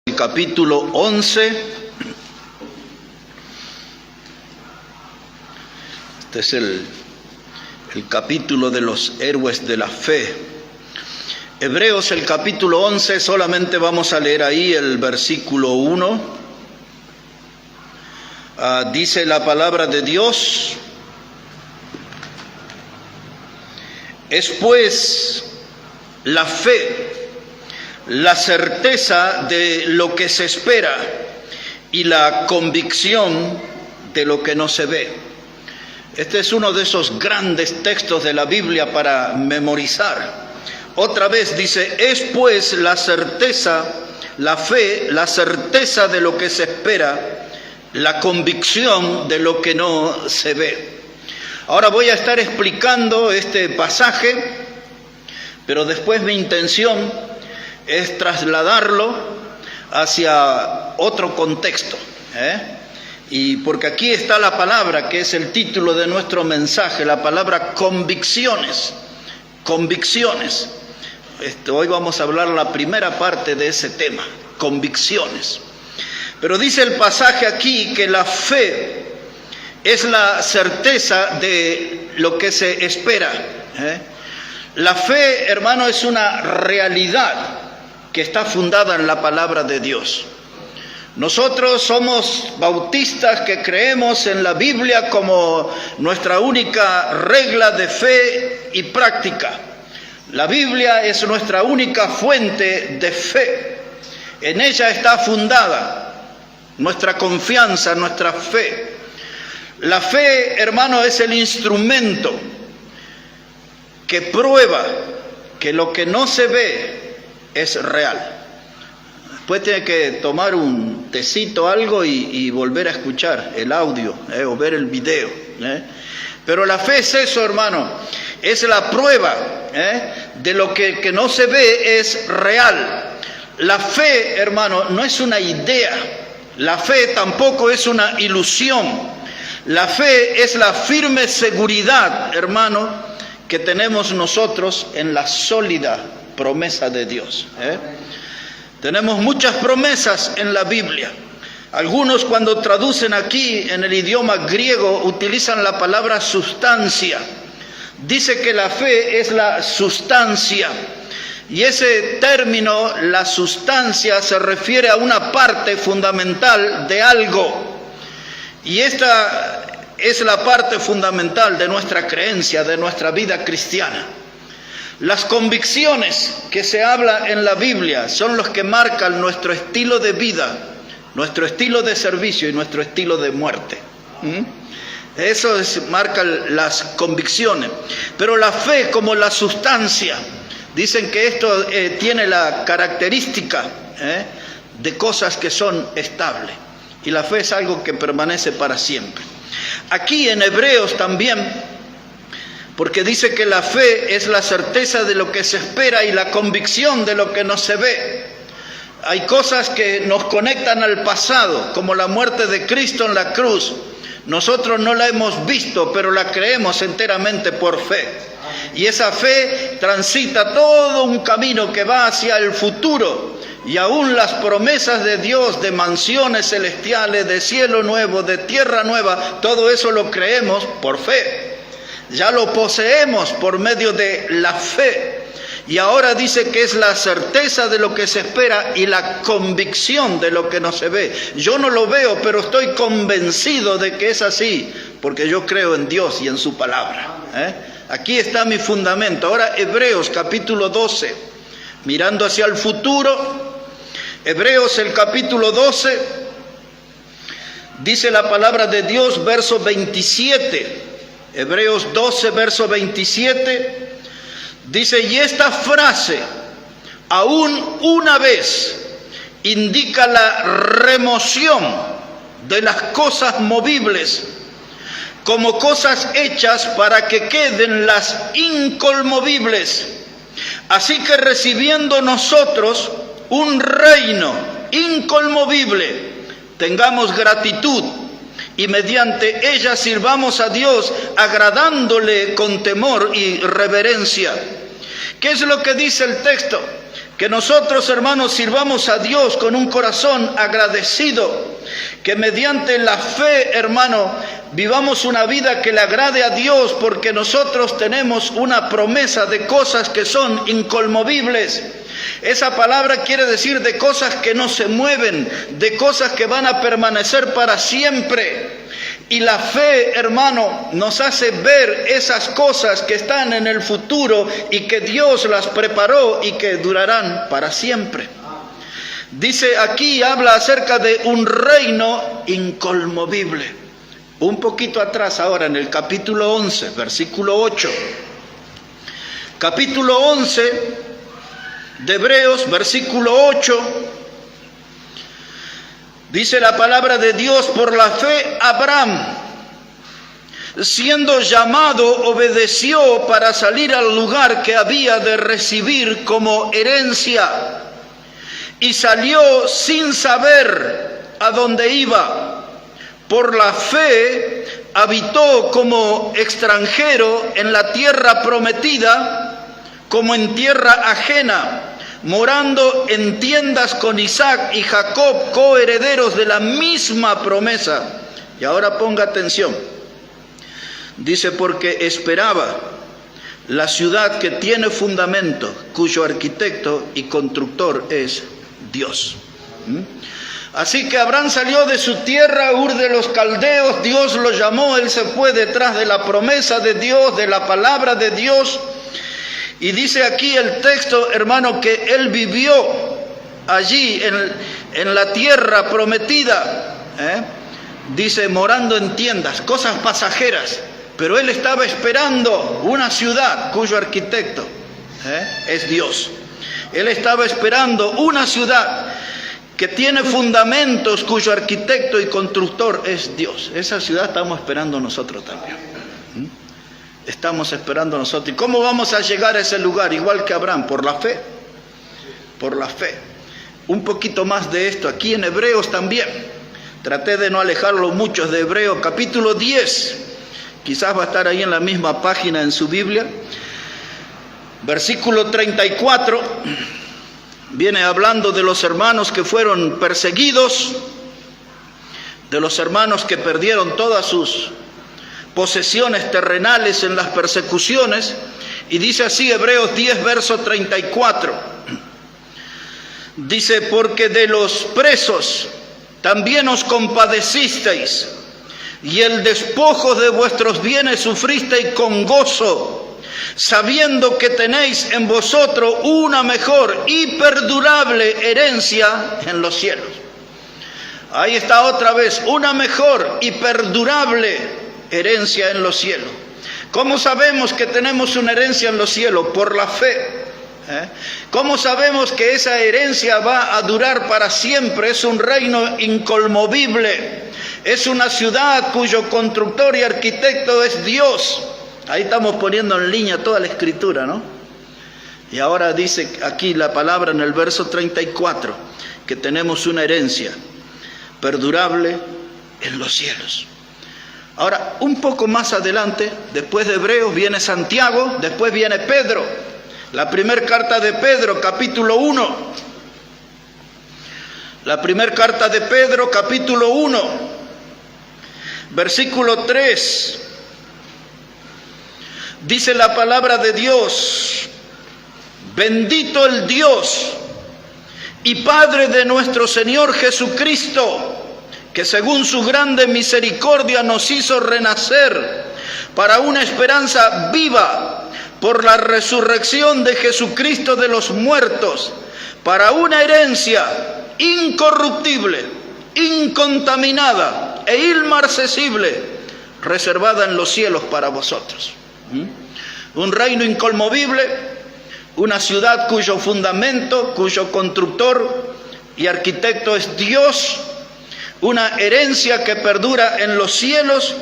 El capítulo 11. Este es el capítulo de los héroes de la fe. Hebreos, el capítulo 11, solamente vamos a leer ahí el versículo 1. Dice la palabra de Dios: es pues la fe, la certeza de lo que se espera y la convicción de lo que no se ve. Este es uno de esos grandes textos de la Biblia para memorizar. Otra vez dice: es pues la certeza, la fe, la certeza de lo que se espera, la convicción de lo que no se ve. Ahora voy a estar explicando este pasaje, pero después mi intención es trasladarlo hacia otro contexto, y porque aquí está la palabra que es el título de nuestro mensaje, la palabra convicciones. Convicciones. Hoy vamos a hablar la primera parte de ese tema, convicciones. Pero dice el pasaje aquí que la fe es la certeza de lo que se espera. La fe, hermano, es una realidad que está fundada en la palabra de Dios. Nosotros somos bautistas que creemos en la Biblia como nuestra única regla de fe y práctica. La Biblia es nuestra única fuente de fe. En ella está fundada nuestra confianza, nuestra fe. La fe, hermano, es el instrumento que prueba que lo que no se ve es real. Después tiene que tomar un tecito, algo, y volver a escuchar el audio, o ver el video. Pero la fe es eso, hermano. Es la prueba de lo que no se ve es real. La fe, hermano, no es una idea. La fe tampoco es una ilusión. La fe es la firme seguridad, hermano, que tenemos nosotros en la sólida promesa de Dios. Tenemos muchas promesas en la Biblia. Algunos, cuando traducen aquí en el idioma griego, utilizan la palabra sustancia. Dice que la fe es la sustancia. Y ese término, la sustancia, se refiere a una parte fundamental de algo. Y esta es la parte fundamental de nuestra creencia, de nuestra vida cristiana. Las convicciones que se habla en la Biblia son los que marcan nuestro estilo de vida, nuestro estilo de servicio y nuestro estilo de muerte. Eso marcan las convicciones. Pero la fe, como la sustancia, dicen que esto tiene la característica de cosas que son estables. Y la fe es algo que permanece para siempre. Aquí en Hebreos también, porque dice que la fe es la certeza de lo que se espera y la convicción de lo que no se ve. Hay cosas que nos conectan al pasado, como la muerte de Cristo en la cruz. Nosotros no la hemos visto, pero la creemos enteramente por fe. Y esa fe transita todo un camino que va hacia el futuro. Y aún las promesas de Dios, de mansiones celestiales, de cielo nuevo, de tierra nueva, todo eso lo creemos por fe. Ya lo poseemos por medio de la fe. Y ahora dice que es la certeza de lo que se espera y la convicción de lo que no se ve. Yo no lo veo, pero estoy convencido de que es así, porque yo creo en Dios y en su palabra. Aquí está mi fundamento. Ahora Hebreos capítulo 12, mirando hacia el futuro. Hebreos el capítulo 12, dice la palabra de Dios, verso 27. Hebreos 12, verso 27, dice: y esta frase, aún una vez, indica la remoción de las cosas movibles, como cosas hechas para que queden las inconmovibles. Así que recibiendo nosotros un reino inconmovible, tengamos gratitud y mediante ella sirvamos a Dios, agradándole con temor y reverencia. ¿Qué es lo que dice el texto? Que nosotros, hermanos, sirvamos a Dios con un corazón agradecido, que mediante la fe, hermano, vivamos una vida que le agrade a Dios, porque nosotros tenemos una promesa de cosas que son inconmovibles. Esa palabra quiere decir de cosas que no se mueven, de cosas que van a permanecer para siempre. Y la fe, hermano, nos hace ver esas cosas que están en el futuro y que Dios las preparó y que durarán para siempre. Dice aquí, habla acerca de un reino inconmovible. Un poquito atrás ahora, en el capítulo 11, versículo 8. Capítulo 11 de Hebreos, versículo 8. Dice la palabra de Dios: por la fe Abraham, siendo llamado, obedeció para salir al lugar que había de recibir como herencia, y salió sin saber a dónde iba. Por la fe habitó como extranjero en la tierra prometida, como en tierra ajena, morando en tiendas con Isaac y Jacob, coherederos de la misma promesa. Y ahora ponga atención. Dice, porque esperaba la ciudad que tiene fundamento, cuyo arquitecto y constructor es Dios. Así que Abraham salió de su tierra, Ur de los Caldeos. Dios lo llamó, él se fue detrás de la promesa de Dios, de la palabra de Dios. Y dice aquí el texto, hermano, que él vivió allí en la tierra prometida. Dice, morando en tiendas, cosas pasajeras. Pero él estaba esperando una ciudad cuyo arquitecto es Dios. Él estaba esperando una ciudad que tiene fundamentos, cuyo arquitecto y constructor es Dios. Esa ciudad estamos esperando nosotros también. Estamos esperando nosotros. ¿Y cómo vamos a llegar a ese lugar? Igual que Abraham, por la fe. Por la fe. Un poquito más de esto aquí en Hebreos también. Traté de no alejarlo mucho de Hebreos, capítulo 10. Quizás va a estar ahí en la misma página en su Biblia. Versículo 34. Viene hablando de los hermanos que fueron perseguidos, de los hermanos que perdieron todas sus posesiones terrenales en las persecuciones, y dice así Hebreos 10, verso 34. Dice, porque de los presos también os compadecisteis, y el despojo de vuestros bienes sufristeis con gozo, sabiendo que tenéis en vosotros una mejor y perdurable herencia en los cielos. Ahí está otra vez, una mejor y perdurable herencia en los cielos. ¿Cómo sabemos que tenemos una herencia en los cielos? Por la fe. ¿Cómo sabemos que esa herencia va a durar para siempre? Es un reino inconmovible. Es una ciudad cuyo constructor y arquitecto es Dios. Ahí estamos poniendo en línea toda la escritura, ¿no? Y ahora dice aquí la palabra en el verso 34, que tenemos una herencia perdurable en los cielos. Ahora, un poco más adelante, después de Hebreos, viene Santiago, después viene Pedro. La primera carta de Pedro, capítulo 1. La primera carta de Pedro, capítulo 1, versículo 3. Dice la palabra de Dios: bendito el Dios y Padre de nuestro Señor Jesucristo, que según su grande misericordia nos hizo renacer para una esperanza viva por la resurrección de Jesucristo de los muertos, para una herencia incorruptible, incontaminada e inmarcesible, reservada en los cielos para vosotros. Un reino inconmovible, una ciudad cuyo fundamento, cuyo constructor y arquitecto es Dios, una herencia que perdura en los cielos.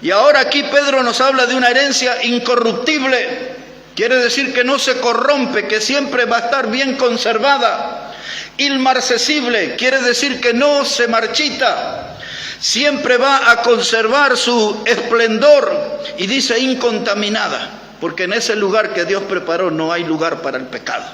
Y ahora aquí Pedro nos habla de una herencia incorruptible. Quiere decir que no se corrompe, que siempre va a estar bien conservada. Inmarcesible, quiere decir que no se marchita, siempre va a conservar su esplendor. Y dice incontaminada, porque en ese lugar que Dios preparó no hay lugar para el pecado.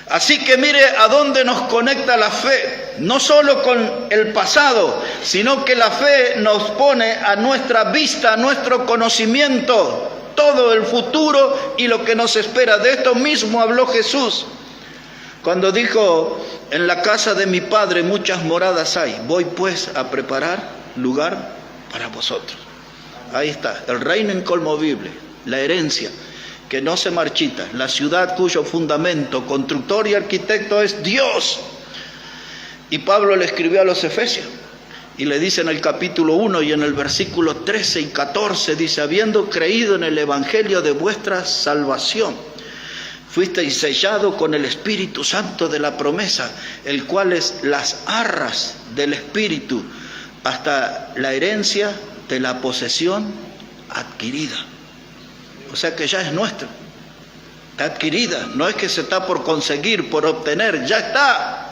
Así que mire a dónde nos conecta la fe, no solo con el pasado, sino que la fe nos pone a nuestra vista, a nuestro conocimiento, todo el futuro y lo que nos espera. De esto mismo habló Jesús cuando dijo: en la casa de mi Padre muchas moradas hay, voy pues a preparar lugar para vosotros. Ahí está, el reino inconmovible, la herencia que no se marchita, la ciudad cuyo fundamento, constructor y arquitecto es Dios. Y Pablo le escribió a los Efesios y le dice en el capítulo 1 y en el versículo 13 y 14, dice: habiendo creído en el evangelio de vuestra salvación, fuisteis sellados con el Espíritu Santo de la promesa, el cual es las arras del Espíritu, hasta la herencia de la posesión adquirida. O sea que ya es nuestra, está adquirida, no es que se está por conseguir, por obtener, ya está.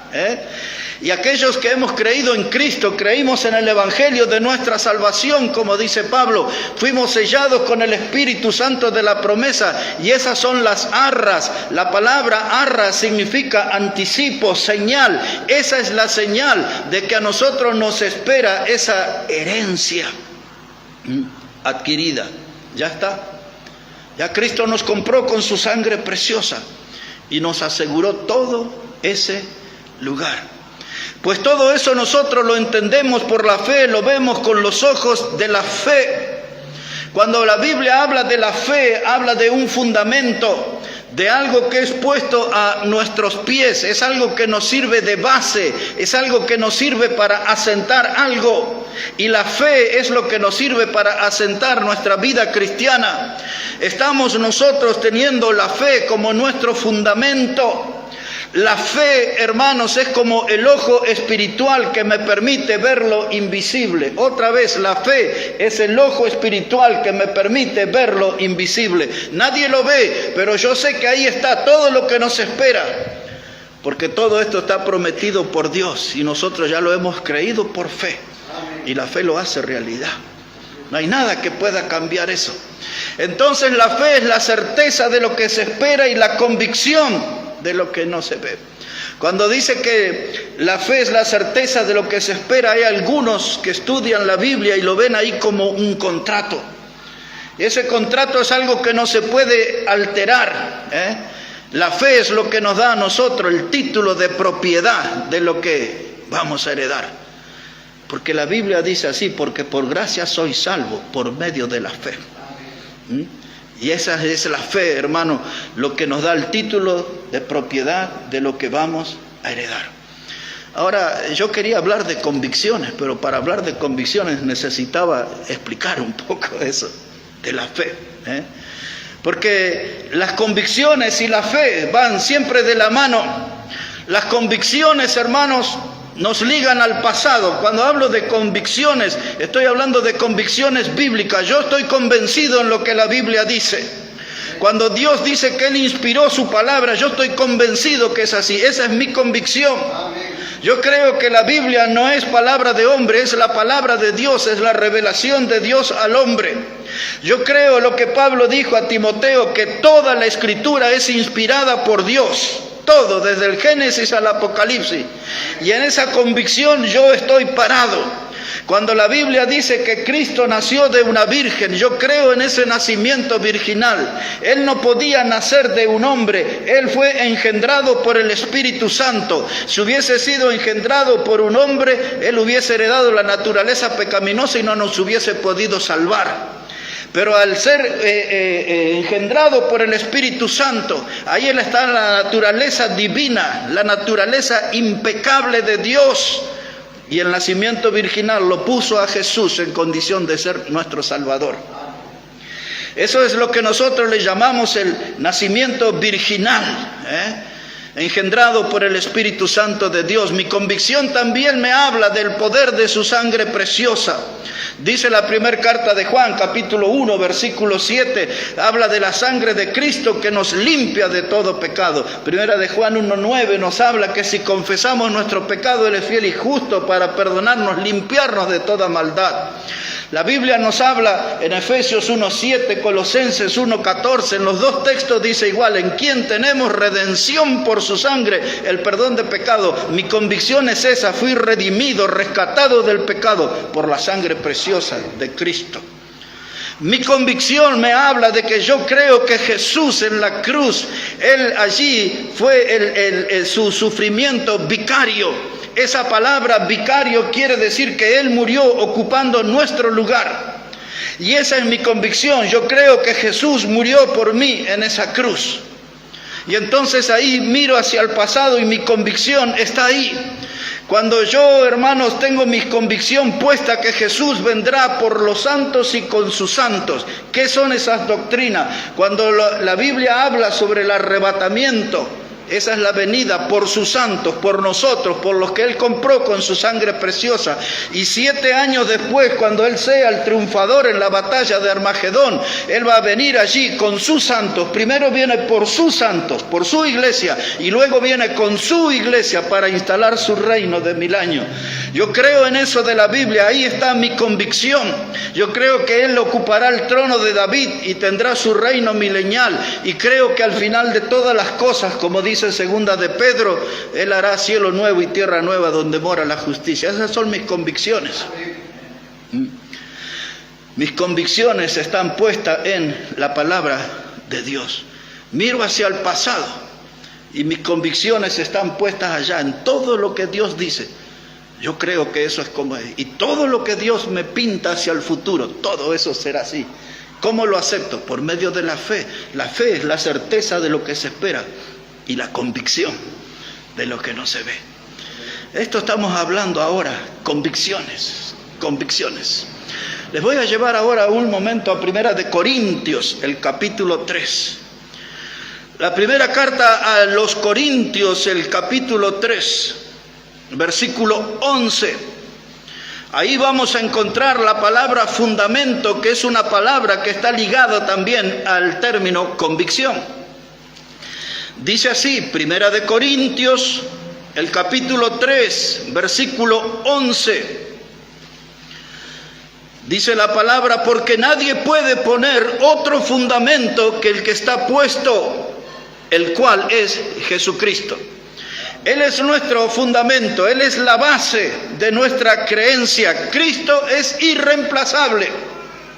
Y aquellos que hemos creído en Cristo, creímos en el evangelio de nuestra salvación, como dice Pablo, fuimos sellados con el Espíritu Santo de la promesa, y esas son las arras. La palabra arras significa anticipo, señal. Esa es la señal de que a nosotros nos espera esa herencia adquirida. Ya está. Ya Cristo nos compró con su sangre preciosa y nos aseguró todo ese lugar. Pues todo eso nosotros lo entendemos por la fe, lo vemos con los ojos de la fe. Cuando la Biblia habla de la fe, habla de un fundamento, de algo que es puesto a nuestros pies, es algo que nos sirve de base, es algo que nos sirve para asentar algo. Y la fe es lo que nos sirve para asentar nuestra vida cristiana. Estamos nosotros teniendo la fe como nuestro fundamento. La fe, hermanos, es como el ojo espiritual que me permite ver lo invisible. Otra vez, la fe es el ojo espiritual que me permite ver lo invisible. Nadie lo ve, pero yo sé que ahí está todo lo que nos espera. Porque todo esto está prometido por Dios y nosotros ya lo hemos creído por fe. Y la fe lo hace realidad. No hay nada que pueda cambiar eso. Entonces la fe es la certeza de lo que se espera y la convicción de lo que no se ve. Cuando dice que la fe es la certeza de lo que se espera, hay algunos que estudian la Biblia y lo ven ahí como un contrato. Ese contrato es algo que no se puede alterar. La fe es lo que nos da a nosotros el título de propiedad de lo que vamos a heredar. Porque la Biblia dice así: porque por gracia soy salvo por medio de la fe. Y esa es la fe, hermano, lo que nos da el título de propiedad de lo que vamos a heredar. Ahora, yo quería hablar de convicciones, pero para hablar de convicciones necesitaba explicar un poco eso de la fe. Porque las convicciones y la fe van siempre de la mano. Las convicciones, hermanos, nos ligan al pasado. Cuando hablo de convicciones, estoy hablando de convicciones bíblicas. Yo estoy convencido en lo que la Biblia dice. Cuando Dios dice que Él inspiró su palabra, yo estoy convencido que es así. Esa es mi convicción. Yo creo que la Biblia no es palabra de hombre, es la palabra de Dios, es la revelación de Dios al hombre. Yo creo lo que Pablo dijo a Timoteo, que toda la Escritura es inspirada por Dios. Todo, desde el Génesis al Apocalipsis. Y en esa convicción yo estoy parado. Cuando la Biblia dice que Cristo nació de una virgen, yo creo en ese nacimiento virginal. Él no podía nacer de un hombre, Él fue engendrado por el Espíritu Santo. Si hubiese sido engendrado por un hombre, Él hubiese heredado la naturaleza pecaminosa y no nos hubiese podido salvar. Pero al ser engendrado por el Espíritu Santo, ahí está la naturaleza divina, la naturaleza impecable de Dios. Y el nacimiento virginal lo puso a Jesús en condición de ser nuestro Salvador. Eso es lo que nosotros le llamamos el nacimiento virginal, engendrado por el Espíritu Santo de Dios. Mi convicción también me habla del poder de su sangre preciosa. Dice la primera carta de Juan, capítulo 1, versículo 7, habla de la sangre de Cristo que nos limpia de todo pecado. Primera de Juan 1:9 nos habla que si confesamos nuestro pecado, Él es fiel y justo para perdonarnos, limpiarnos de toda maldad. La Biblia nos habla en Efesios 1:7, Colosenses 1:14, en los dos textos dice igual, en quien tenemos redención por su sangre, el perdón de pecado. Mi convicción es esa, fui redimido, rescatado del pecado por la sangre preciosa de Cristo. Mi convicción me habla de que yo creo que Jesús en la cruz, Él allí fue su sufrimiento vicario. Esa palabra vicario quiere decir que Él murió ocupando nuestro lugar. Y esa es mi convicción. Yo creo que Jesús murió por mí en esa cruz. Y entonces ahí miro hacia el pasado y mi convicción está ahí. Cuando yo, hermanos, tengo mi convicción puesta que Jesús vendrá por los santos y con sus santos. ¿Qué son esas doctrinas? Cuando la Biblia habla sobre el arrebatamiento, esa es la venida por sus santos, por nosotros, por los que Él compró con su sangre preciosa. Y 7 años después, cuando Él sea el triunfador en la batalla de Armagedón, Él va a venir allí con sus santos. Primero viene por sus santos, por su iglesia, y luego viene con su iglesia para instalar su reino de 1000 años. Yo creo en eso de la Biblia, ahí está mi convicción. Yo creo que Él ocupará el trono de David y tendrá su reino milenial. Y creo que al final de todas las cosas, como dice segunda de Pedro, Él hará cielo nuevo y tierra nueva donde mora la justicia. Esas son mis convicciones. Mis convicciones están puestas en la palabra de Dios. Miro hacia el pasado y mis convicciones están puestas allá, en todo lo que Dios dice. Yo creo que eso es como es. Y todo lo que Dios me pinta hacia el futuro, todo eso será así. ¿Cómo lo acepto? Por medio de la fe. La fe es la certeza de lo que se espera y la convicción de lo que no se ve. Esto estamos hablando ahora, convicciones. Les voy a llevar ahora un momento a Primera de Corintios, el capítulo 3. La primera carta a los Corintios, el capítulo 3, versículo 11. Ahí vamos a encontrar la palabra fundamento, que es una palabra que está ligada también al término convicción. Dice así, Primera de Corintios, el capítulo 3, versículo 11. Dice la palabra, porque nadie puede poner otro fundamento que el que está puesto, el cual es Jesucristo. Él es nuestro fundamento, Él es la base de nuestra creencia. Cristo es irreemplazable.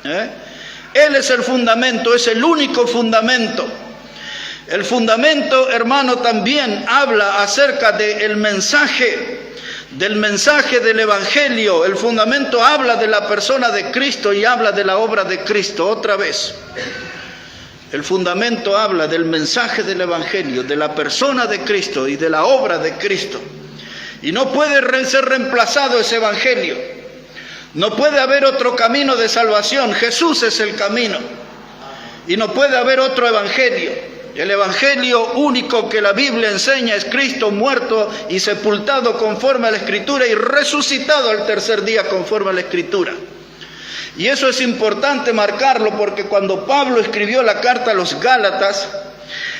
Él es el fundamento, es el único fundamento. El fundamento, hermano, también habla acerca del mensaje del Evangelio. El fundamento habla de la persona de Cristo y habla de la obra de Cristo. Otra vez, el fundamento habla del mensaje del Evangelio, de la persona de Cristo y de la obra de Cristo. Y no puede ser reemplazado ese Evangelio. No puede haber otro camino de salvación. Jesús es el camino. Y no puede haber otro Evangelio. El Evangelio único que la Biblia enseña es Cristo muerto y sepultado conforme a la Escritura y resucitado al tercer día conforme a la Escritura. Y eso es importante marcarlo porque cuando Pablo escribió la carta a los Gálatas,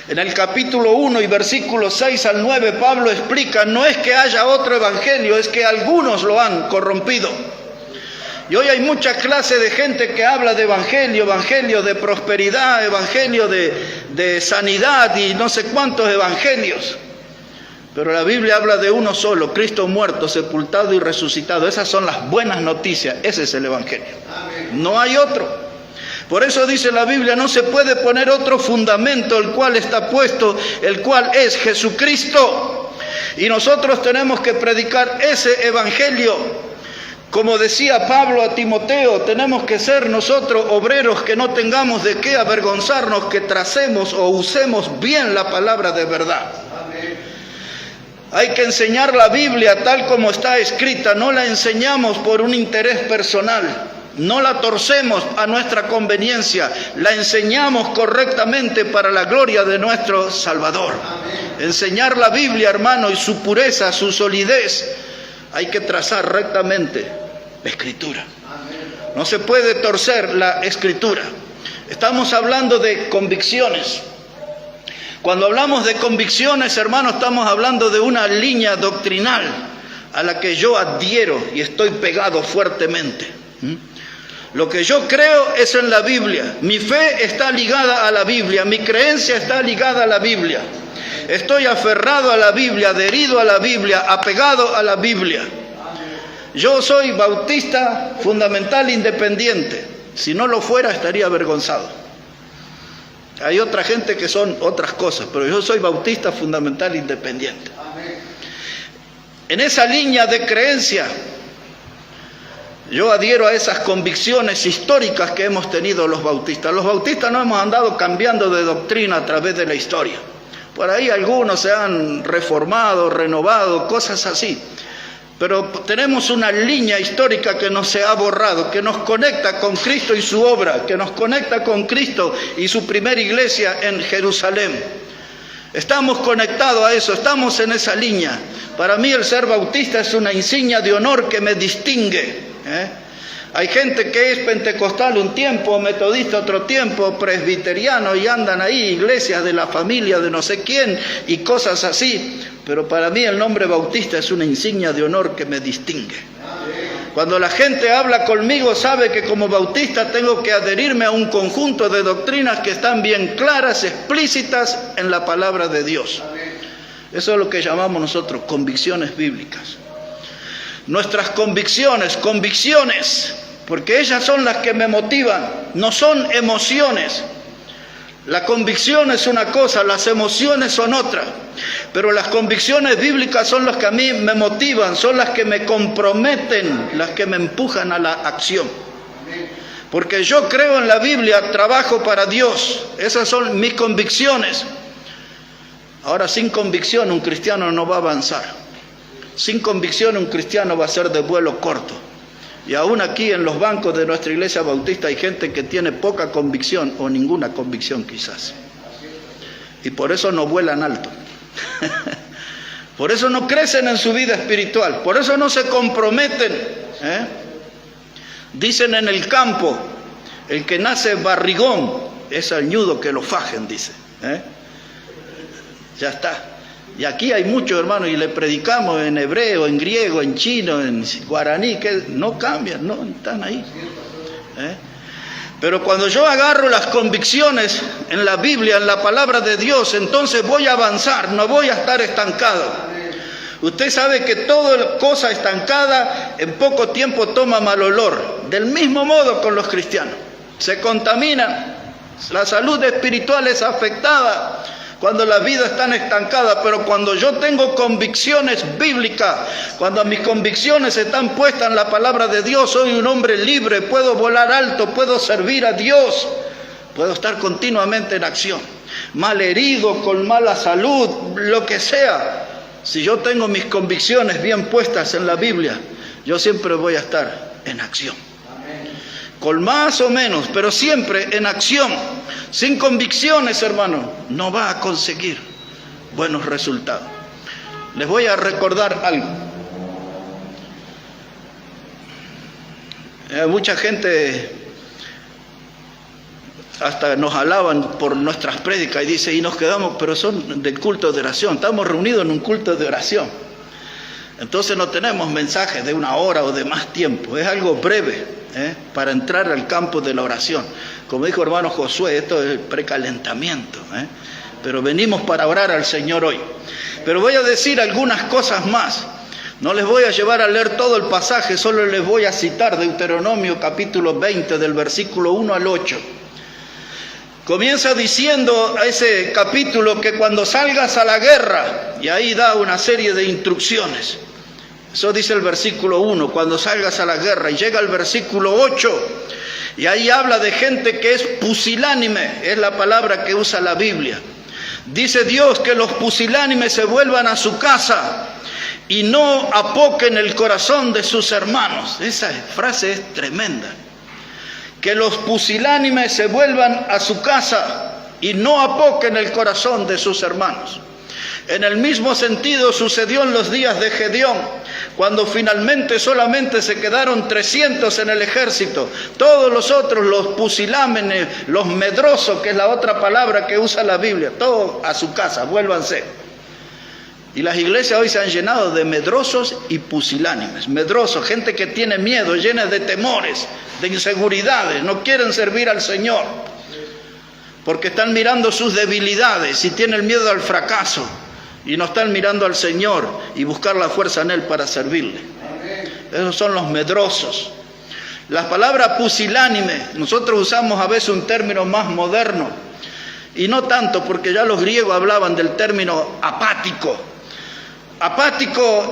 en el capítulo 1 y versículos 6 al 9, Pablo explica, no es que haya otro evangelio, es que algunos lo han corrompido. Y hoy hay mucha clase de gente que habla de evangelio de prosperidad, evangelio de sanidad y no sé cuántos evangelios. Pero la Biblia habla de uno solo, Cristo muerto, sepultado y resucitado. Esas son las buenas noticias, ese es el evangelio. No hay otro. Por eso dice la Biblia, no se puede poner otro fundamento, el cual está puesto, el cual es Jesucristo. Y nosotros tenemos que predicar ese evangelio. Como decía Pablo a Timoteo, tenemos que ser nosotros obreros que no tengamos de qué avergonzarnos, que tracemos o usemos bien la palabra de verdad. Hay que enseñar la Biblia tal como está escrita, no la enseñamos por un interés personal, no la torcemos a nuestra conveniencia, la enseñamos correctamente para la gloria de nuestro Salvador. Enseñar la Biblia, hermano, y su pureza, su solidez, hay que trazar rectamente la Escritura. No se puede torcer la Escritura. Estamos hablando de convicciones. Cuando hablamos de convicciones, hermanos, estamos hablando de una línea doctrinal a la que yo adhiero y estoy pegado fuertemente. Lo que yo creo es en la Biblia. Mi fe está ligada a la Biblia. Mi creencia está ligada a la Biblia. Estoy aferrado a la Biblia, adherido a la Biblia, apegado a la Biblia. Yo soy bautista fundamental independiente. Si no lo fuera, estaría avergonzado. Hay otra gente que son otras cosas, pero yo soy bautista fundamental independiente. En esa línea de creencia, yo adhiero a esas convicciones históricas que hemos tenido los bautistas. Los bautistas no hemos andado cambiando de doctrina a través de la historia. Por ahí algunos se han reformado, renovado, cosas así. Pero tenemos una línea histórica que no se ha borrado, que nos conecta con Cristo y su obra, que nos conecta con Cristo y su primera iglesia en Jerusalén. Estamos conectados a eso, estamos en esa línea. Para mí el ser bautista es una insignia de honor que me distingue. Hay gente que es pentecostal un tiempo, metodista otro tiempo, presbiteriano y andan ahí, iglesias de la familia de no sé quién y cosas así. Pero para mí el nombre bautista es una insignia de honor que me distingue. Cuando la gente habla conmigo sabe que como bautista tengo que adherirme a un conjunto de doctrinas que están bien claras, explícitas en la palabra de Dios. Eso es lo que llamamos nosotros convicciones bíblicas. Nuestras convicciones, porque ellas son las que me motivan, no son emociones. La convicción es una cosa, las emociones son otra, pero las convicciones bíblicas son las que a mí me motivan, son las que me comprometen, las que me empujan a la acción. Porque yo creo en la Biblia, trabajo para Dios, esas son mis convicciones. Ahora, sin convicción un cristiano no va a avanzar. Sin convicción un cristiano va a ser de vuelo corto. Y aún aquí en los bancos de nuestra iglesia bautista hay gente que tiene poca convicción o ninguna convicción quizás. Y por eso no vuelan alto. Por eso no crecen en su vida espiritual. Por eso no se comprometen. Dicen en el campo, el que nace barrigón es añudo que lo fajen, dice. Ya está. Y aquí hay muchos hermanos y le predicamos en hebreo, en griego, en chino, en guaraní, que no cambian, no están ahí. Pero cuando yo agarro las convicciones en la Biblia, en la palabra de Dios, entonces voy a avanzar, no voy a estar estancado. Usted sabe que toda cosa estancada en poco tiempo toma mal olor. Del mismo modo con los cristianos. Se contaminan, la salud espiritual es afectada cuando la vida está estancada, pero cuando yo tengo convicciones bíblicas, cuando mis convicciones están puestas en la palabra de Dios, soy un hombre libre, puedo volar alto, puedo servir a Dios, puedo estar continuamente en acción. Malherido, con mala salud, lo que sea, si yo tengo mis convicciones bien puestas en la Biblia, yo siempre voy a estar en acción. Con más o menos, pero siempre en acción. Sin convicciones, hermano, no va a conseguir buenos resultados. Les voy a recordar algo. Mucha gente hasta nos alaban por nuestras prédicas y dice, y nos quedamos, pero son del culto de oración. Estamos reunidos en un culto de oración. Entonces no tenemos mensajes de 1 hora o de más tiempo. Es algo breve. Para entrar al campo de la oración. Como dijo hermano Josué, esto es el precalentamiento. Pero venimos para orar al Señor hoy. Pero voy a decir algunas cosas más. No les voy a llevar a leer todo el pasaje, solo les voy a citar Deuteronomio capítulo 20 del versículo 1 al 8. Comienza diciendo ese capítulo que cuando salgas a la guerra, y ahí da una serie de instrucciones. Eso dice el versículo 1, cuando salgas a la guerra. Y llega el versículo 8, y ahí habla de gente que es pusilánime, es la palabra que usa la Biblia. Dice Dios que los pusilánimes se vuelvan a su casa y no apoquen el corazón de sus hermanos. Esa frase es tremenda. Que los pusilánimes se vuelvan a su casa y no apoquen el corazón de sus hermanos. En el mismo sentido sucedió en los días de Gedeón, cuando finalmente solamente se quedaron 300 en el ejército. Todos los otros, los pusilámenes, los medrosos, que es la otra palabra que usa la Biblia, todos a su casa, vuélvanse. Y las iglesias hoy se han llenado de medrosos y pusilánimes. Medrosos, gente que tiene miedo, llena de temores, de inseguridades, no quieren servir al Señor, porque están mirando sus debilidades y tienen miedo al fracaso, y no están mirando al Señor y buscar la fuerza en Él para servirle. Esos son los medrosos. La palabra pusilánime, nosotros usamos a veces un término más moderno, y no tanto, porque ya los griegos hablaban del término apático. Apático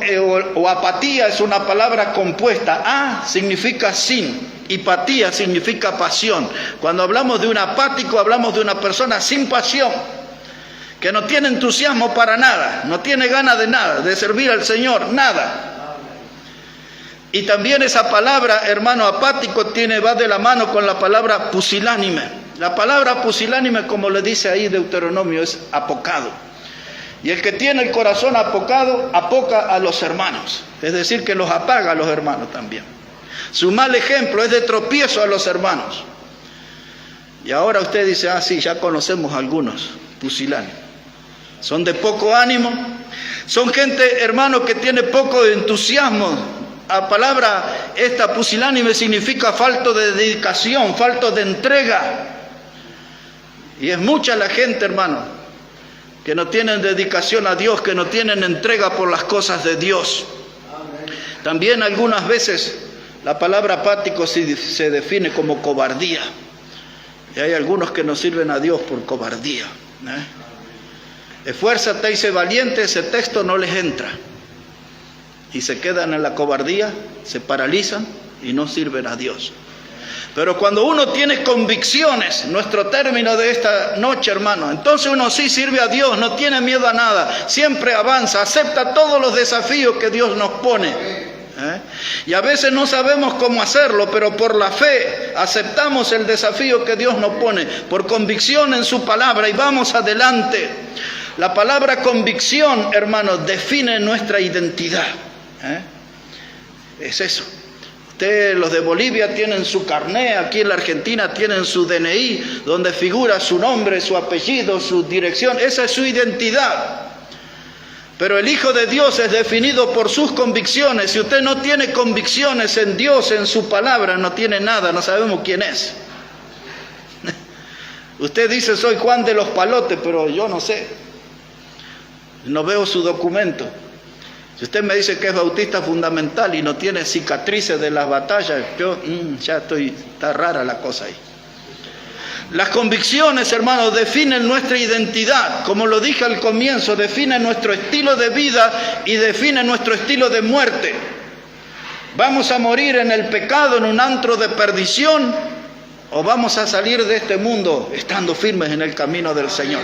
o apatía es una palabra compuesta. A significa sin y patía significa pasión. Cuando hablamos de un apático, hablamos de una persona sin pasión, que no tiene entusiasmo para nada, no tiene ganas de nada, de servir al Señor, nada. Y también esa palabra, hermano, apático, va de la mano con la palabra pusilánime. La palabra pusilánime, como le dice ahí Deuteronomio, es apocado. Y el que tiene el corazón apocado, apoca a los hermanos. Es decir, que los apaga a los hermanos también. Su mal ejemplo es de tropiezo a los hermanos. Y ahora usted dice, sí, ya conocemos algunos pusilánimes. Son de poco ánimo. Son gente, hermano, que tiene poco entusiasmo. La palabra esta pusilánime significa falto de dedicación, falto de entrega. Y es mucha la gente, hermano, que no tienen dedicación a Dios, que no tienen entrega por las cosas de Dios. También algunas veces la palabra apático se define como cobardía. Y hay algunos que no sirven a Dios por cobardía. Esfuérzate y sé valiente, ese texto no les entra. Y se quedan en la cobardía, se paralizan y no sirven a Dios. Pero cuando uno tiene convicciones, nuestro término de esta noche, hermano, entonces uno sí sirve a Dios, no tiene miedo a nada, siempre avanza, acepta todos los desafíos que Dios nos pone. Y a veces no sabemos cómo hacerlo, pero por la fe aceptamos el desafío que Dios nos pone, por convicción en su palabra, y vamos adelante. La palabra convicción, hermano, define nuestra identidad. Es eso. Ustedes, los de Bolivia, tienen su carné, aquí en la Argentina tienen su DNI, donde figura su nombre, su apellido, su dirección. Esa es su identidad. Pero el Hijo de Dios es definido por sus convicciones. Si usted no tiene convicciones en Dios, en su palabra, no tiene nada, no sabemos quién es. Usted dice, soy Juan de los Palotes, pero yo no sé. No veo su documento. Si usted me dice que es bautista fundamental y no tiene cicatrices de las batallas, yo está rara la cosa ahí. Las convicciones, hermanos, definen nuestra identidad. Como lo dije al comienzo, definen nuestro estilo de vida y definen nuestro estilo de muerte. ¿Vamos a morir en el pecado, en un antro de perdición? ¿O vamos a salir de este mundo estando firmes en el camino del Señor?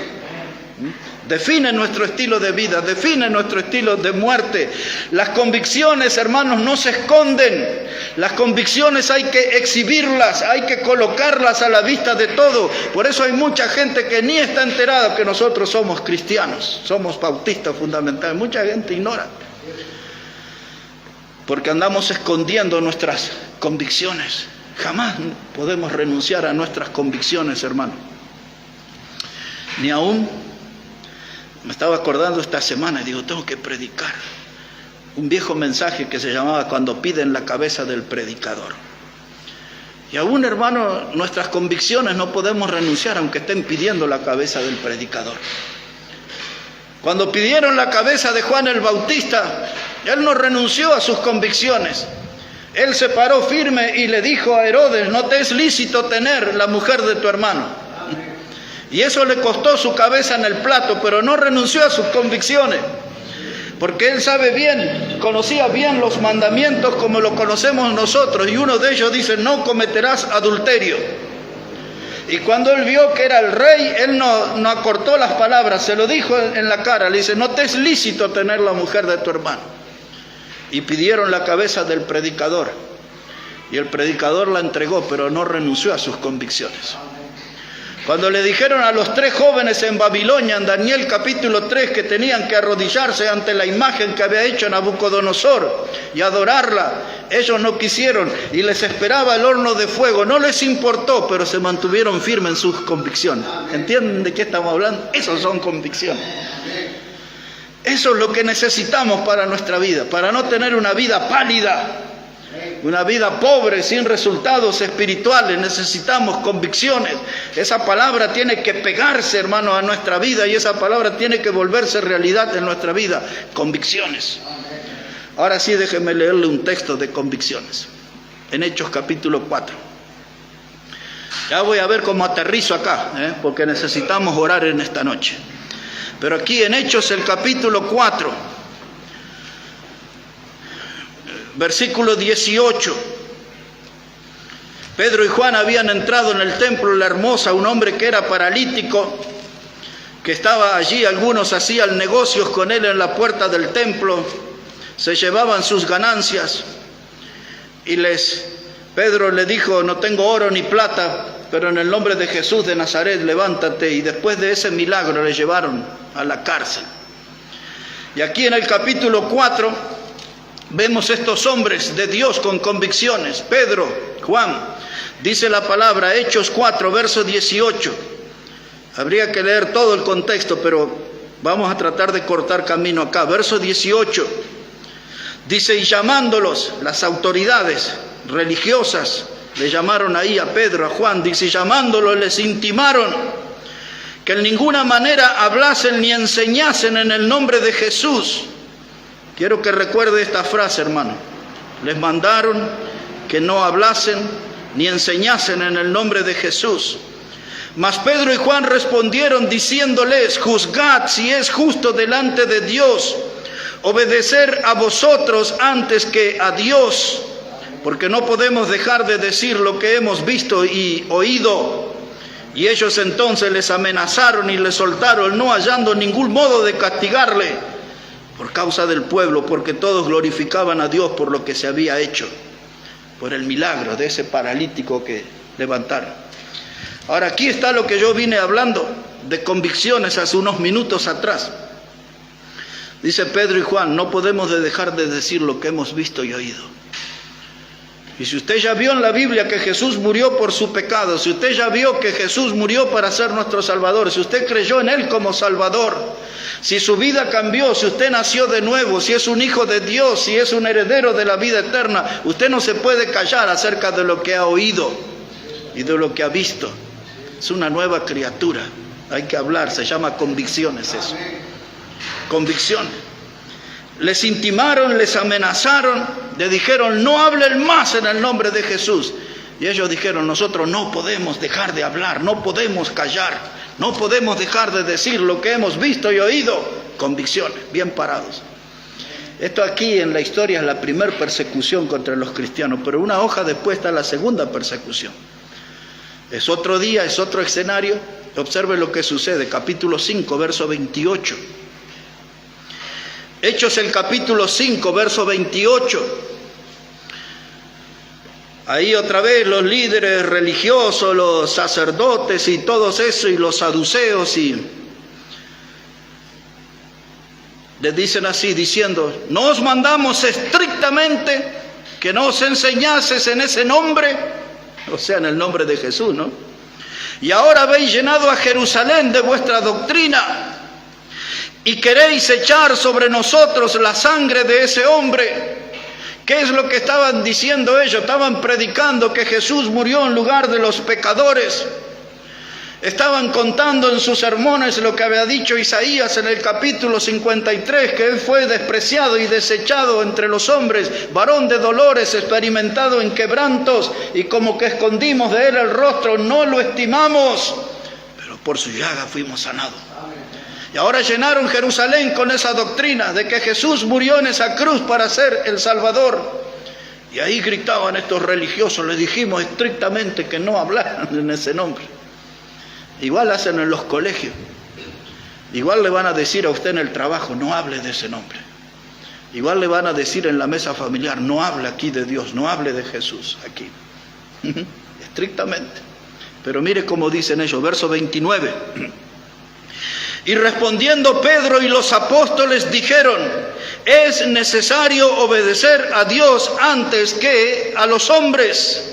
Define nuestro estilo de vida, define nuestro estilo de muerte. Las convicciones, hermanos, no se esconden. Las convicciones hay que exhibirlas, hay que colocarlas a la vista de todo. Por eso hay mucha gente que ni está enterada que nosotros somos cristianos, somos bautistas fundamentales. Mucha gente ignora, porque andamos escondiendo nuestras convicciones. Jamás podemos renunciar a nuestras convicciones, hermano. Ni aún. Me estaba acordando esta semana y digo, tengo que predicar un viejo mensaje que se llamaba Cuando piden la cabeza del predicador. Y aún, hermano, nuestras convicciones no podemos renunciar aunque estén pidiendo la cabeza del predicador. Cuando pidieron la cabeza de Juan el Bautista, él no renunció a sus convicciones. Él se paró firme y le dijo a Herodes, no te es lícito tener la mujer de tu hermano. Y eso le costó su cabeza en el plato, pero no renunció a sus convicciones. Porque él sabe bien, conocía bien los mandamientos como lo conocemos nosotros. Y uno de ellos dice, no cometerás adulterio. Y cuando él vio que era el rey, él no acortó las palabras, se lo dijo en la cara. Le dice, no te es lícito tener la mujer de tu hermano. Y pidieron la cabeza del predicador. Y el predicador la entregó, pero no renunció a sus convicciones. Cuando le dijeron a los 3 jóvenes en Babilonia, en Daniel capítulo 3, que tenían que arrodillarse ante la imagen que había hecho Nabucodonosor y adorarla, ellos no quisieron y les esperaba el horno de fuego. No les importó, pero se mantuvieron firmes en sus convicciones. ¿Entienden de qué estamos hablando? Esas son convicciones. Eso es lo que necesitamos para nuestra vida, para no tener una vida pálida, una vida pobre, sin resultados espirituales. Necesitamos convicciones. Esa palabra tiene que pegarse, hermanos, a nuestra vida, y esa palabra tiene que volverse realidad en nuestra vida. Convicciones. Ahora sí, déjenme leerle un texto de convicciones. En Hechos capítulo 4. Ya voy a ver cómo aterrizo acá, porque necesitamos orar en esta noche. Pero aquí en Hechos el capítulo 4, versículo 18. Pedro y Juan habían entrado en el templo La Hermosa, un hombre que era paralítico, que estaba allí. Algunos hacían negocios con él en la puerta del templo, se llevaban sus ganancias. Y Pedro le dijo: no tengo oro ni plata, pero en el nombre de Jesús de Nazaret, levántate. Y después de ese milagro le llevaron a la cárcel. Y aquí en el capítulo 4 vemos estos hombres de Dios con convicciones. Pedro, Juan, dice la palabra, Hechos 4, verso 18. Habría que leer todo el contexto, pero vamos a tratar de cortar camino acá. Verso 18. Dice: y llamándolos, las autoridades religiosas le llamaron ahí a Pedro, a Juan, dice, llamándolos les intimaron que en ninguna manera hablasen ni enseñasen en el nombre de Jesús. Quiero que recuerde esta frase, hermano. Les mandaron que no hablasen ni enseñasen en el nombre de Jesús. Mas Pedro y Juan respondieron diciéndoles: juzgad si es justo delante de Dios obedecer a vosotros antes que a Dios, porque no podemos dejar de decir lo que hemos visto y oído. Y ellos entonces les amenazaron y les soltaron, no hallando ningún modo de castigarle por causa del pueblo, porque todos glorificaban a Dios por lo que se había hecho, por el milagro de ese paralítico que levantaron. Ahora, aquí está lo que yo vine hablando de convicciones hace unos minutos atrás. Dice Pedro y Juan: no podemos dejar de decir lo que hemos visto y oído. Y si usted ya vio en la Biblia que Jesús murió por su pecado, si usted ya vio que Jesús murió para ser nuestro Salvador, si usted creyó en Él como Salvador, si su vida cambió, si usted nació de nuevo, si es un hijo de Dios, si es un heredero de la vida eterna, usted no se puede callar acerca de lo que ha oído y de lo que ha visto. Es una nueva criatura. Hay que hablar, se llama convicciones eso. Convicciones. Les intimaron, les amenazaron, le dijeron: no hablen más en el nombre de Jesús. Y ellos dijeron: nosotros no podemos dejar de hablar, no podemos callar, no podemos dejar de decir lo que hemos visto y oído. Convicciones, bien parados. Esto aquí en la historia es la primera persecución contra los cristianos, pero una hoja después está la segunda persecución. Es otro día, es otro escenario. Observe lo que sucede, capítulo 5, verso 28. Hechos el capítulo 5, verso 28. Ahí otra vez los líderes religiosos, los sacerdotes y todos eso, y los saduceos, y les dicen así, diciendo: no os mandamos estrictamente que no os enseñases en ese nombre, o sea, en el nombre de Jesús, ¿no? Y ahora habéis llenado a Jerusalén de vuestra doctrina y queréis echar sobre nosotros la sangre de ese hombre. ¿Qué es lo que estaban diciendo ellos? Estaban predicando que Jesús murió en lugar de los pecadores. Estaban contando en sus sermones lo que había dicho Isaías en el capítulo 53, que él fue despreciado y desechado entre los hombres, varón de dolores, experimentado en quebrantos, y como que escondimos de él el rostro, no lo estimamos, pero por su llaga fuimos sanados. Y ahora llenaron Jerusalén con esa doctrina de que Jesús murió en esa cruz para ser el Salvador. Y ahí gritaban estos religiosos: les dijimos estrictamente que no hablaran en ese nombre. Igual hacen en los colegios. Igual le van a decir a usted en el trabajo: no hable de ese nombre. Igual le van a decir en la mesa familiar: no hable aquí de Dios, no hable de Jesús aquí. Estrictamente. Pero mire cómo dicen ellos, verso 29. Y respondiendo Pedro y los apóstoles dijeron: es necesario obedecer a Dios antes que a los hombres.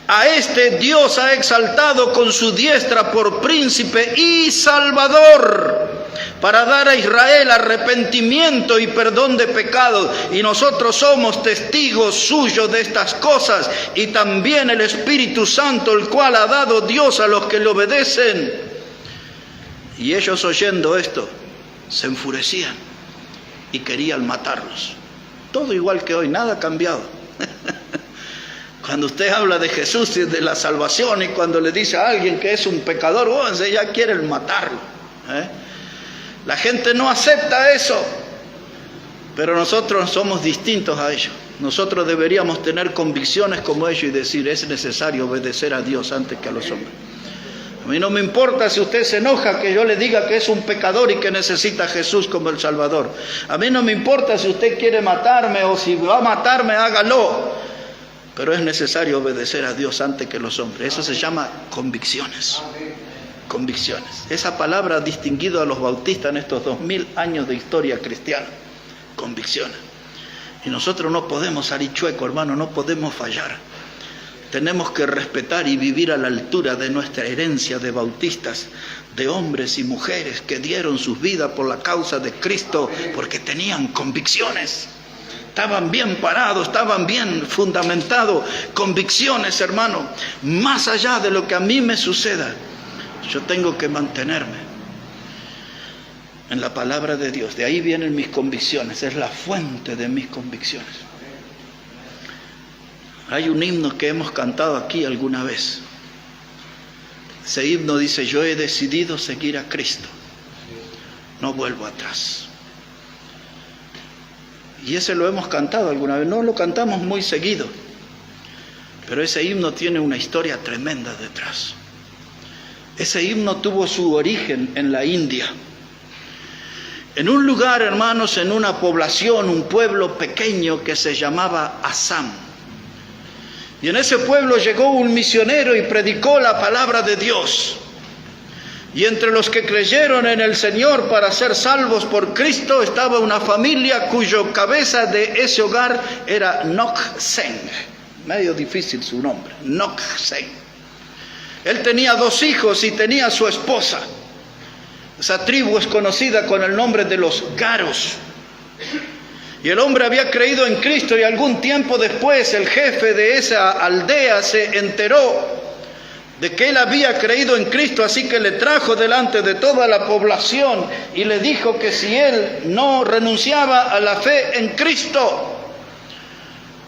A este Dios ha exaltado con su diestra por príncipe y salvador, para dar a Israel arrepentimiento y perdón de pecados. Y nosotros somos testigos suyos de estas cosas, y también el Espíritu Santo, el cual ha dado Dios a los que le obedecen. Y ellos, oyendo esto, se enfurecían y querían matarlos. Todo igual que hoy, nada ha cambiado. Cuando usted habla de Jesús y de la salvación, y cuando le dice a alguien que es un pecador, ya quieren matarlo. La gente no acepta eso, pero nosotros somos distintos a ellos. Nosotros deberíamos tener convicciones como ellos y decir: es necesario obedecer a Dios antes que a los hombres. A mí no me importa si usted se enoja que yo le diga que es un pecador y que necesita a Jesús como el Salvador. A mí no me importa si usted quiere matarme, o si va a matarme, hágalo. Pero es necesario obedecer a Dios antes que los hombres. Eso se llama convicciones. Convicciones. Esa palabra ha distinguido a los bautistas en estos 2000 años de historia cristiana. Convicciones. Y nosotros no podemos salir chueco, hermano, no podemos fallar. Tenemos que respetar y vivir a la altura de nuestra herencia de bautistas, de hombres y mujeres que dieron sus vidas por la causa de Cristo, porque tenían convicciones. Estaban bien parados, estaban bien fundamentados. Convicciones, hermano. Más allá de lo que a mí me suceda, yo tengo que mantenerme en la palabra de Dios. De ahí vienen mis convicciones, es la fuente de mis convicciones. Hay un himno que hemos cantado aquí alguna vez. Ese himno dice: yo he decidido seguir a Cristo, no vuelvo atrás. Y ese lo hemos cantado alguna vez, no lo cantamos muy seguido, pero ese himno tiene una historia tremenda detrás. Ese himno tuvo su origen en la India, en un lugar, hermanos, en una población, un pueblo pequeño que se llamaba Assam. Y en ese pueblo llegó un misionero y predicó la palabra de Dios. Y entre los que creyeron en el Señor para ser salvos por Cristo estaba una familia cuyo cabeza de ese hogar era Nok-Sen. Medio difícil su nombre, Nok-Sen. Él tenía 2 hijos y tenía su esposa. Esa tribu es conocida con el nombre de los Garos. Y el hombre había creído en Cristo, y algún tiempo después el jefe de esa aldea se enteró de que él había creído en Cristo, así que le trajo delante de toda la población y le dijo que si él no renunciaba a la fe en Cristo,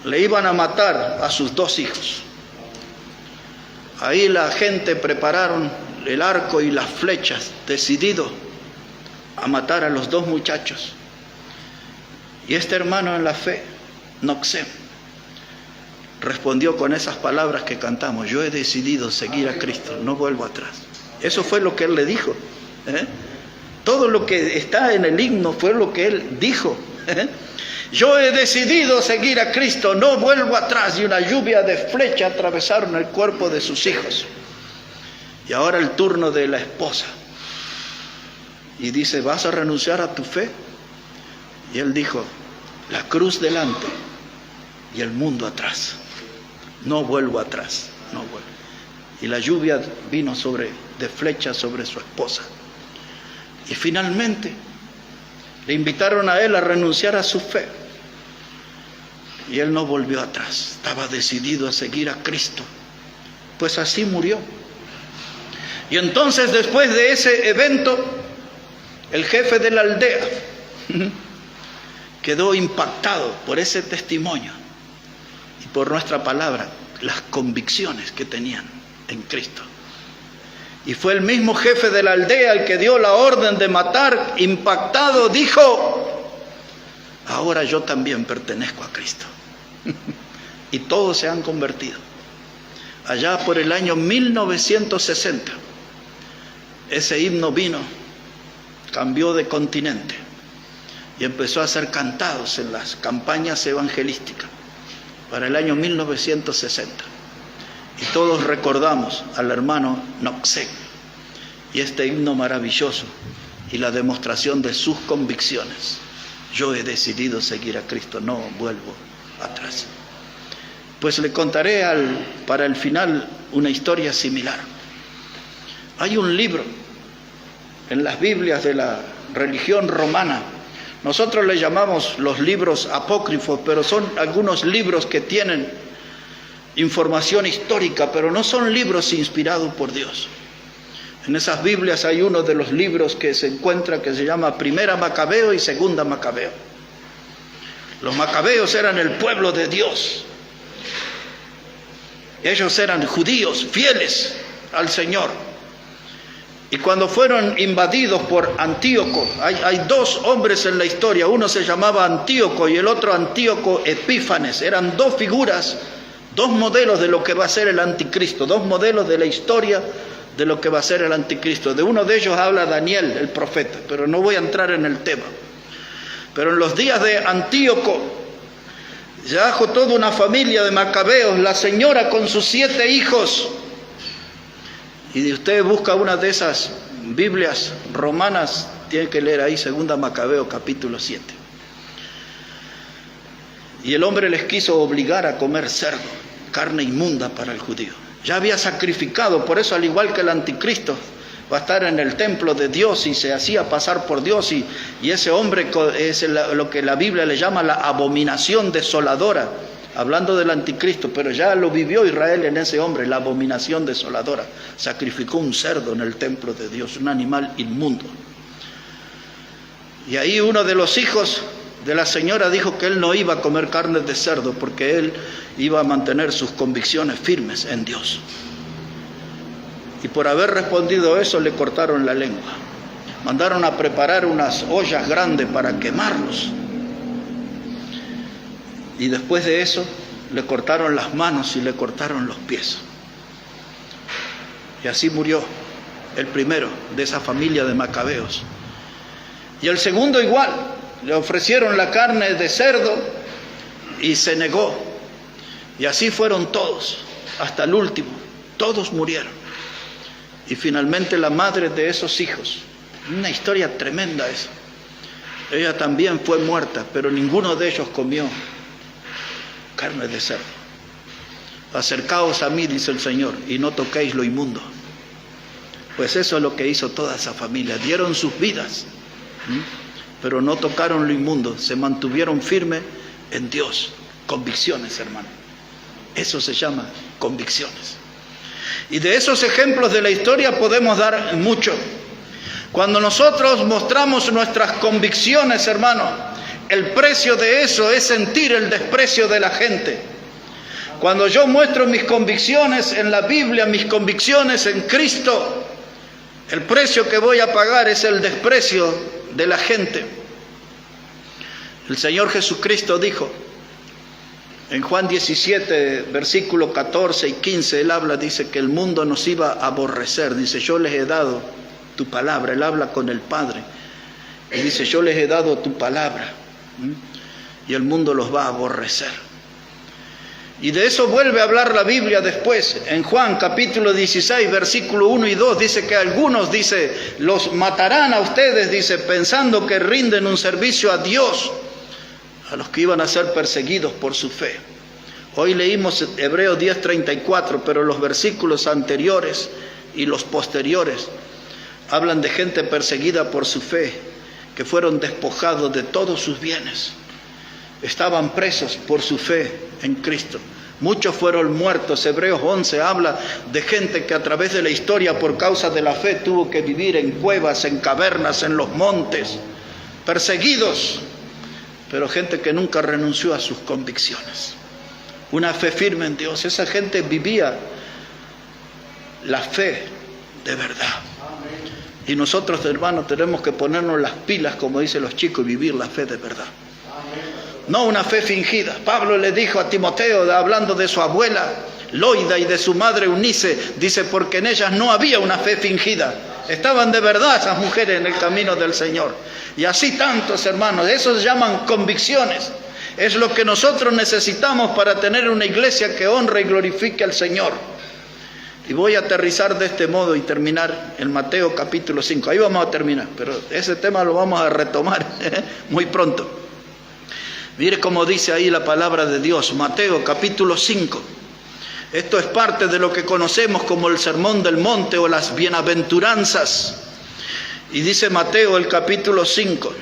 le iban a matar a sus 2 hijos. Ahí la gente prepararon el arco y las flechas, decidido a matar a los 2 muchachos. Y este hermano en la fe, Nok-Sen, respondió con esas palabras que cantamos: yo he decidido seguir a Cristo, no vuelvo atrás. Eso fue lo que él le dijo. Todo lo que está en el himno fue lo que él dijo. Yo he decidido seguir a Cristo, no vuelvo atrás. Y una lluvia de flechas atravesaron el cuerpo de sus hijos. Y ahora el turno de la esposa. Y dice: ¿vas a renunciar a tu fe? Y él dijo: la cruz delante y el mundo atrás. No vuelvo atrás, no vuelvo. Y la lluvia vino de flechas sobre su esposa. Y finalmente le invitaron a él a renunciar a su fe. Y él no volvió atrás. Estaba decidido a seguir a Cristo. Pues así murió. Y entonces, después de ese evento, el jefe de la aldea quedó impactado por ese testimonio y por nuestra palabra, las convicciones que tenían en Cristo. Y fue el mismo jefe de la aldea el que dio la orden de matar. Impactado, dijo: ahora yo también pertenezco a Cristo. Y todos se han convertido. Allá por el año 1960, ese himno vino, cambió de continente y empezó a ser cantados en las campañas evangelísticas para el año 1960. Y todos recordamos al hermano Nok-Sen y este himno maravilloso y la demostración de sus convicciones. Yo he decidido seguir a Cristo, no vuelvo atrás. Pues le contaré para el final una historia similar. Hay un libro en las Biblias de la religión romana. Nosotros le llamamos los libros apócrifos, pero son algunos libros que tienen información histórica, pero no son libros inspirados por Dios. En esas Biblias hay uno de los libros que se encuentra que se llama Primera Macabeo y Segunda Macabeo. Los macabeos eran el pueblo de Dios. Ellos eran judíos fieles al Señor. Y cuando fueron invadidos por Antíoco, hay dos hombres en la historia, uno se llamaba Antíoco y el otro Antíoco Epífanes. Eran dos figuras, dos modelos de lo que va a ser el anticristo, dos modelos de la historia de lo que va a ser el anticristo. De uno de ellos habla Daniel, el profeta, pero no voy a entrar en el tema. Pero en los días de Antíoco, trajo toda una familia de macabeos, la señora con sus 7 hijos. Y usted busca una de esas Biblias romanas, tiene que leer ahí 2 Macabeo capítulo 7. Y el hombre les quiso obligar a comer cerdo, carne inmunda para el judío. Ya había sacrificado, por eso al igual que el anticristo, va a estar en el templo de Dios y se hacía pasar por Dios y ese hombre es lo que la Biblia le llama la abominación desoladora, hablando del anticristo, pero ya lo vivió Israel en ese hombre, la abominación desoladora. Sacrificó un cerdo en el templo de Dios, un animal inmundo. Y ahí uno de los hijos de la señora dijo que él no iba a comer carne de cerdo porque él iba a mantener sus convicciones firmes en Dios. Y por haber respondido eso le cortaron la lengua. Mandaron a preparar unas ollas grandes para quemarlos. Y después de eso le cortaron las manos y le cortaron los pies. Y así murió el primero de esa familia de macabeos. Y el segundo igual, le ofrecieron la carne de cerdo y se negó. Y así fueron todos, hasta el último, todos murieron. Y finalmente la madre de esos hijos, una historia tremenda esa, ella también fue muerta, pero ninguno de ellos comió carne de cerdo. Acercaos a mí, dice el Señor, y no toquéis lo inmundo. Pues eso es lo que hizo toda esa familia, dieron sus vidas, pero no tocaron lo inmundo, se mantuvieron firmes en Dios. Convicciones, hermano, eso se llama convicciones. Y de esos ejemplos de la historia podemos dar mucho. Cuando nosotros mostramos nuestras convicciones, hermano, el precio de eso es sentir el desprecio de la gente. Cuando yo muestro mis convicciones en la Biblia, mis convicciones en Cristo, el precio que voy a pagar es el desprecio de la gente. El Señor Jesucristo dijo, en Juan 17, versículo 14 y 15, Él habla, dice que el mundo nos iba a aborrecer. Dice, yo les he dado tu palabra. Él habla con el Padre. Y dice, yo les he dado tu palabra. Y el mundo los va a aborrecer. Y de eso vuelve a hablar la Biblia después. En Juan capítulo 16, versículo 1 y 2, dice que algunos, dice, los matarán a ustedes, dice, pensando que rinden un servicio a Dios, a los que iban a ser perseguidos por su fe. Hoy leímos Hebreos 10:34, pero los versículos anteriores y los posteriores hablan de gente perseguida por su fe, que fueron despojados de todos sus bienes. Estaban presos por su fe en Cristo. Muchos fueron muertos. Hebreos 11 habla de gente que a través de la historia, por causa de la fe, tuvo que vivir en cuevas, en cavernas, en los montes, perseguidos, pero gente que nunca renunció a sus convicciones. Una fe firme en Dios. Esa gente vivía la fe de verdad. Y nosotros, hermanos, tenemos que ponernos las pilas, como dicen los chicos, y vivir la fe de verdad. No una fe fingida. Pablo le dijo a Timoteo, hablando de su abuela Loida y de su madre Eunice, dice, porque en ellas no había una fe fingida. Estaban de verdad esas mujeres en el camino del Señor. Y así tantos, hermanos, eso se llaman convicciones. Es lo que nosotros necesitamos para tener una iglesia que honre y glorifique al Señor. Y voy a aterrizar de este modo y terminar en Mateo capítulo 5. Ahí vamos a terminar, pero ese tema lo vamos a retomar muy pronto. Mire cómo dice ahí la palabra de Dios, Mateo capítulo 5. Esto es parte de lo que conocemos como el Sermón del Monte o las Bienaventuranzas. Y dice Mateo el capítulo 5.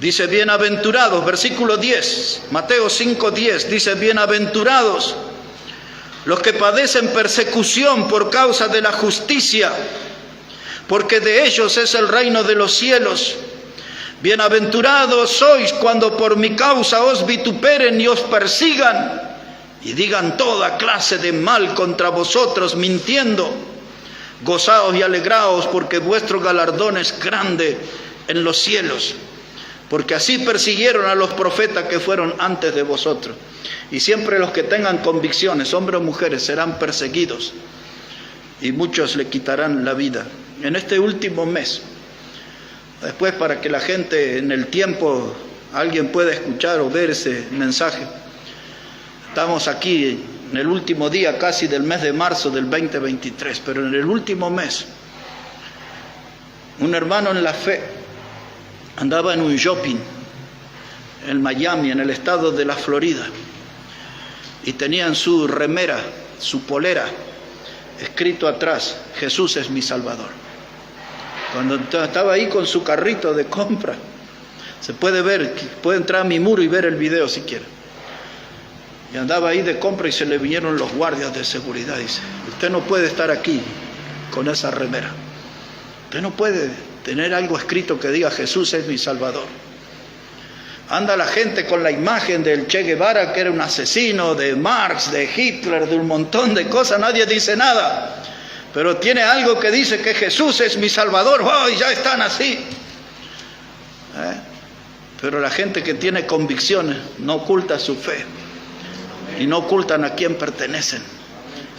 Dice, bienaventurados, versículo 10, Mateo 5:10, dice, bienaventurados los que padecen persecución por causa de la justicia, porque de ellos es el reino de los cielos. Bienaventurados sois cuando por mi causa os vituperen y os persigan y digan toda clase de mal contra vosotros mintiendo. Gozaos y alegraos, porque vuestro galardón es grande en los cielos, porque así persiguieron a los profetas que fueron antes de vosotros. Y siempre los que tengan convicciones, hombres o mujeres, serán perseguidos y muchos le quitarán la vida. En este último mes, después para que la gente en el tiempo, alguien pueda escuchar o ver ese mensaje, estamos aquí en el último día casi del mes de marzo del 2023, pero en el último mes, un hermano en la fe andaba en un shopping en Miami, en el estado de la Florida, y tenía en su remera, su polera, escrito atrás, Jesús es mi Salvador. Cuando estaba ahí con su carrito de compra, se puede ver, puede entrar a mi muro y ver el video si quiere. Y andaba ahí de compra y se le vinieron los guardias de seguridad. Dice, usted no puede estar aquí con esa remera. Usted no puede tener algo escrito que diga Jesús es mi Salvador. Anda la gente con la imagen del Che Guevara, que era un asesino, de Marx, de Hitler, de un montón de cosas, nadie dice nada. Pero tiene algo que dice que Jesús es mi Salvador, ¡oh! Y ya están así. Pero la gente que tiene convicciones no oculta su fe, y no ocultan a quién pertenecen,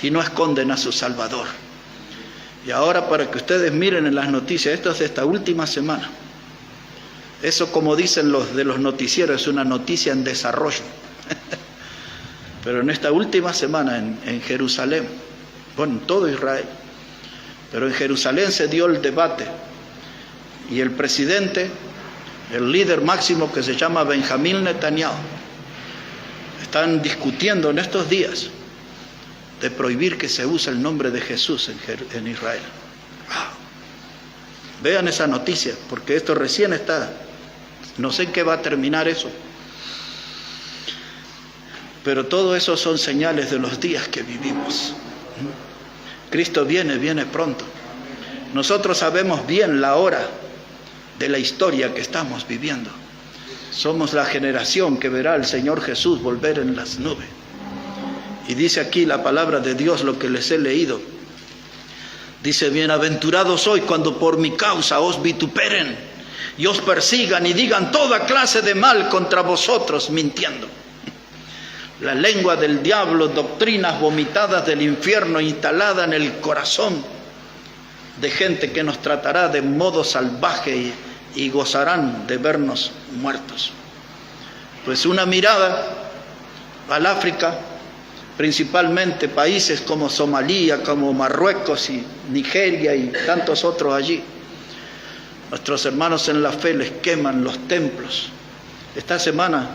y no esconden a su Salvador. Y ahora, para que ustedes miren en las noticias, esto es de esta última semana. Eso, como dicen los de los noticieros, es una noticia en desarrollo. Pero en esta última semana en Jerusalén, bueno, en todo Israel, pero en Jerusalén se dio el debate, y el presidente, el líder máximo que se llama Benjamín Netanyahu, están discutiendo en estos días de prohibir que se use el nombre de Jesús en Israel. Vean esa noticia, porque esto recién está, no sé en qué va a terminar eso, pero todo eso son señales de los días que vivimos. Cristo viene pronto. Nosotros sabemos bien la hora de la historia que estamos viviendo. Somos la generación que verá al Señor Jesús volver en las nubes. Y dice aquí la palabra de Dios, lo que les he leído. Dice, bienaventurados sois cuando por mi causa os vituperen y os persigan y digan toda clase de mal contra vosotros mintiendo. La lengua del diablo, doctrinas vomitadas del infierno instalada en el corazón de gente que nos tratará de modo salvaje y gozarán de vernos muertos. Pues una mirada al África, principalmente países como Somalia, como Marruecos y Nigeria y tantos otros allí. Nuestros hermanos en la fe les queman los templos. Esta semana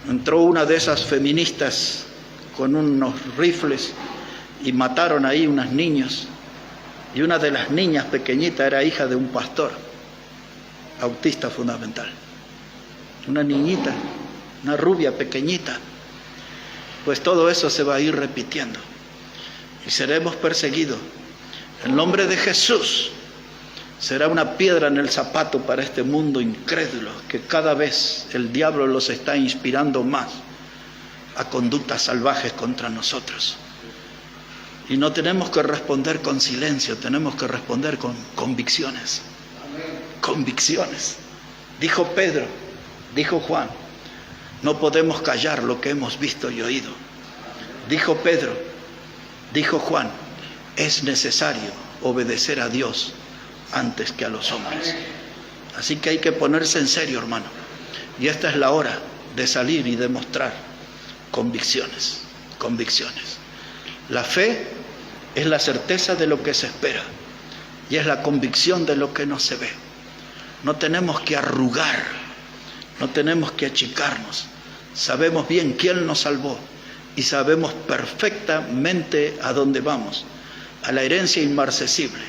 entró una de esas feministas con unos rifles y mataron ahí unas niñas. Y una de las niñas pequeñitas era hija de un pastor autista fundamental. Una niñita, una rubia pequeñita. Pues todo eso se va a ir repitiendo y seremos perseguidos. El nombre de Jesús será una piedra en el zapato para este mundo incrédulo, que cada vez el diablo los está inspirando más a conductas salvajes contra nosotros. Y no tenemos que responder con silencio, tenemos que responder con convicciones. Convicciones. Dijo Pedro, dijo Juan, no podemos callar lo que hemos visto y oído. Dijo Pedro, dijo Juan, es necesario obedecer a Dios antes que a los hombres. Así que hay que ponerse en serio, hermano. Y esta es la hora de salir y demostrar convicciones, convicciones. La fe es la certeza de lo que se espera y es la convicción de lo que no se ve. No tenemos que arrugar, no tenemos que achicarnos. Sabemos bien quién nos salvó y sabemos perfectamente a dónde vamos. a la herencia inmarcesible,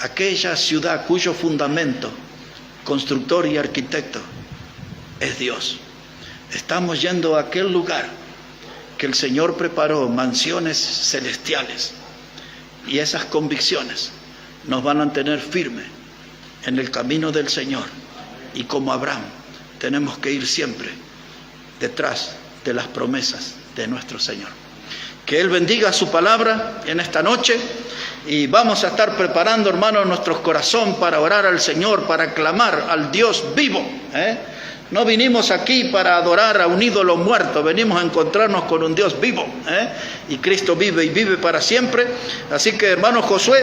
aquella ciudad cuyo fundamento, constructor y arquitecto, es Dios. Estamos yendo a aquel lugar que el Señor preparó, mansiones celestiales, y esas convicciones nos van a mantener firmes en el camino del Señor, y como Abraham tenemos que ir siempre detrás de las promesas de nuestro Señor. Que Él bendiga su palabra en esta noche, y vamos a estar preparando, hermanos, nuestros corazones para orar al Señor, para clamar al Dios vivo. No vinimos aquí para adorar a un ídolo muerto, venimos a encontrarnos con un Dios vivo, y Cristo vive y vive para siempre. Así que, hermano Josué,